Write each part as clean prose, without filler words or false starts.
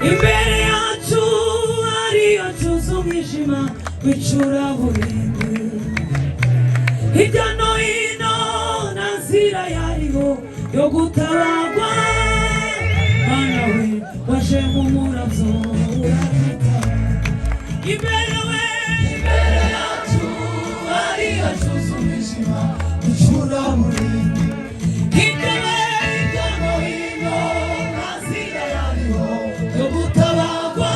imbere yacu hariyo cyuzuye umwijima w'icuraburindi, hirya no hino nta nzira yariho yo gutabagwa. Mana we waje mu murabyo uradutabara, imbere yacu hariyo cyuzuye umwijima w'icuraburindi, hirya no hino nta nzira yariho yo gutabagwa.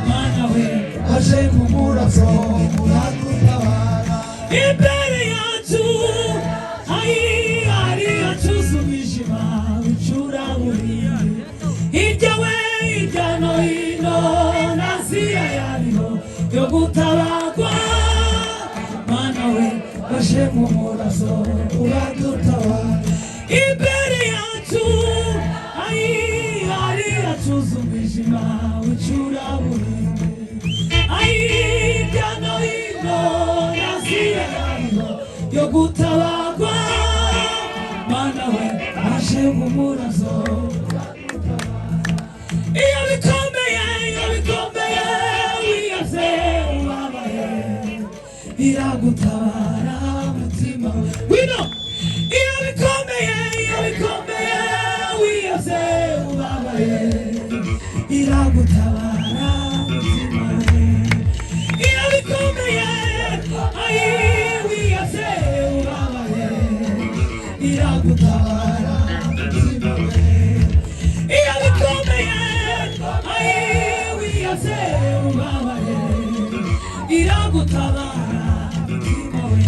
Mana we waje mu murabyo uradutabara, imbere yacu hariyo cyuzuye umwijima w'icuraburindi, hirya no hino nta nzira yariho yo gutabagwa. Mana we waje mu murabyo uradutabara, imbere yacu hariyo cyuzuye umwijima w'icuraburindi, hirya no hino nta nzira yariho yo gutabagwa. Mana we waje mu murabyo iyo bikomeye wiyase ubabaye iragutabara mutima wino. Iyo bikomeye wiyase ubabaye iragutabara mutima we. Iyo bikomeye wiyase ubabaye iragutabara mutima we. Iyo bikomeye wiyase ubabaye iragutabara mutima we,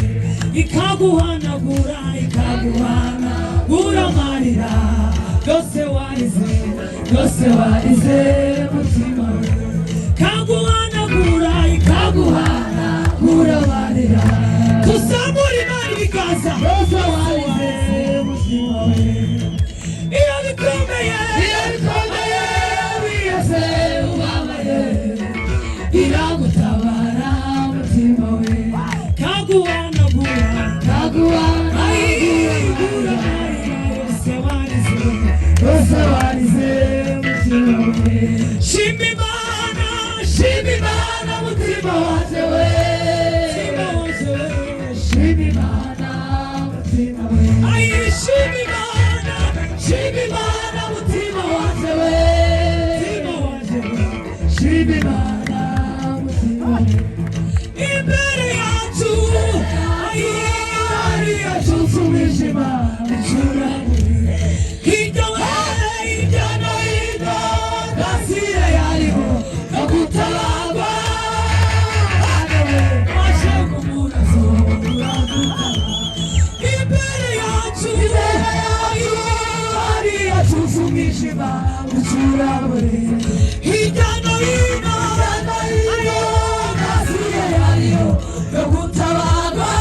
ikaguhanagura amarira yose warize mutima we, ikaguhanagura amarira tuzamura Imana ibiganza yose warize mutima we. Iyo bikomeye wiyase ubabaye iragutabara mutima we, ikaguhanagura amarira yose warize mutima we. Shima Imana mutima wanje we, shima Imana mutima we, shima Imana mutima wanje we, shima Imana mutima we. Imbere yacu hariyo cyuzuye umwijima w'icuraburindi, hirya no hino nta nzira yariho yo gutabagwa. Waje mu murabyo uradutabara, imbere yacu hariyo cyuzuye umwijima w'icuraburindi, hirya no hino nta nzira yariho yo gutabagwa.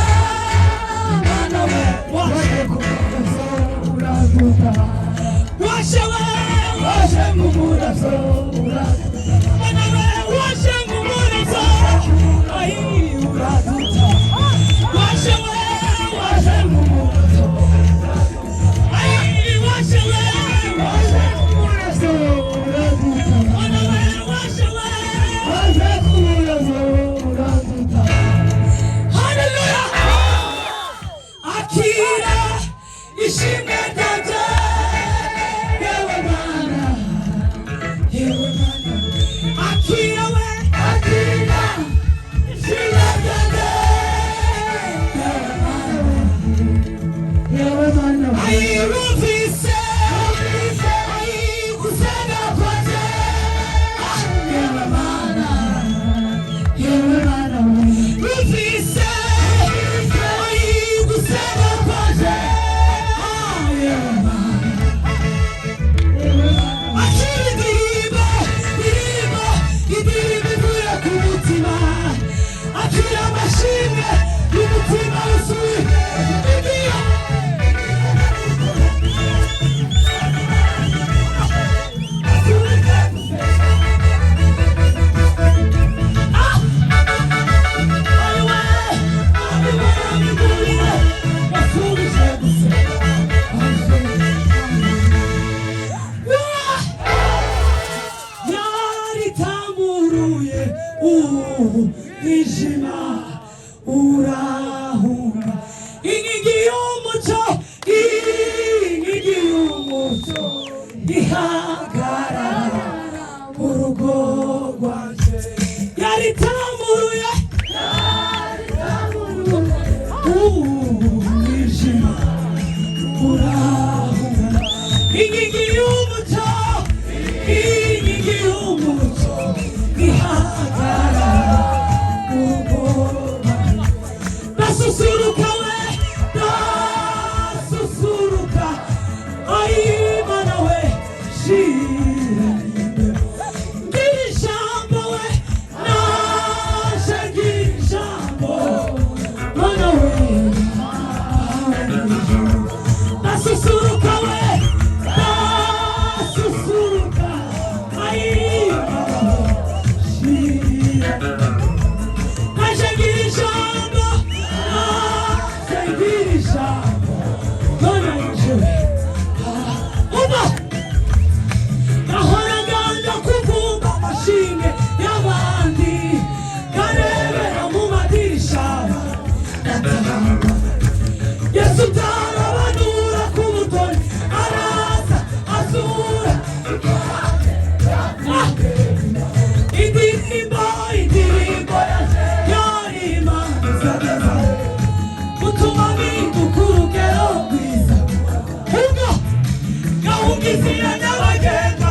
Mana we waje mu murabyo uradutabara, waje mu murabyo uradutabara. Mana we waje mu murabyo uradutabara, waje mu murabyo uradutabara, waje mu murabyo uradutabara. Mana we umwijima urahunga. Inkingi y'umucyo, inkingi y'umucyo ihagarara mu rugo rwanjye. Yaritamuruye umwijima urahunga. Inkingi y'umucyo, inkingi y'umucyo ihagarara mu rugo rwanjye. Ndasusuruka we, ndasusuruka, ayi Mana we shira ngira ijambo we, naje ngira ijambo Mana we. Ndasusuruka we, ndasusuruka, ayi Mana we shira naje ngira ijambo, naje ngira ijambo Mana we. Uba nahoraga njya kuvuga amashimwe y'abandi, karebera mu madirisha batanga. Yesu utarabanura ku butoni, araza azura indirimbo, indirimbo yari Imana izageza gutuma mpinduka urugero rwiza. Ubwo gahunda izira nyabagendwa,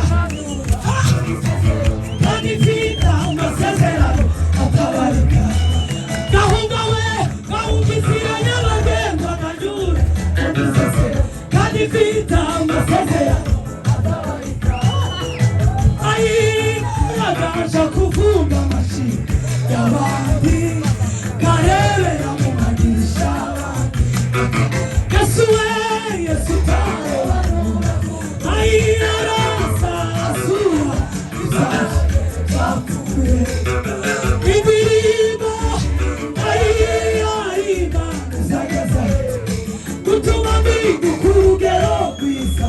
kandi mfite amasezerano atabarika. Gahunda we, gahunda izira nyabagendwa, nanyura kandi mfite amasezerano atabarika. Ayi nagaje kuvumba amashyi y'abandi, karebera mu madirisha. Yesu we, Yesu utarabanura, ayi araza azura izaje zapfuye. Indirimbo, ayi Imana izageza gutuma mpinduka urugero rwiza.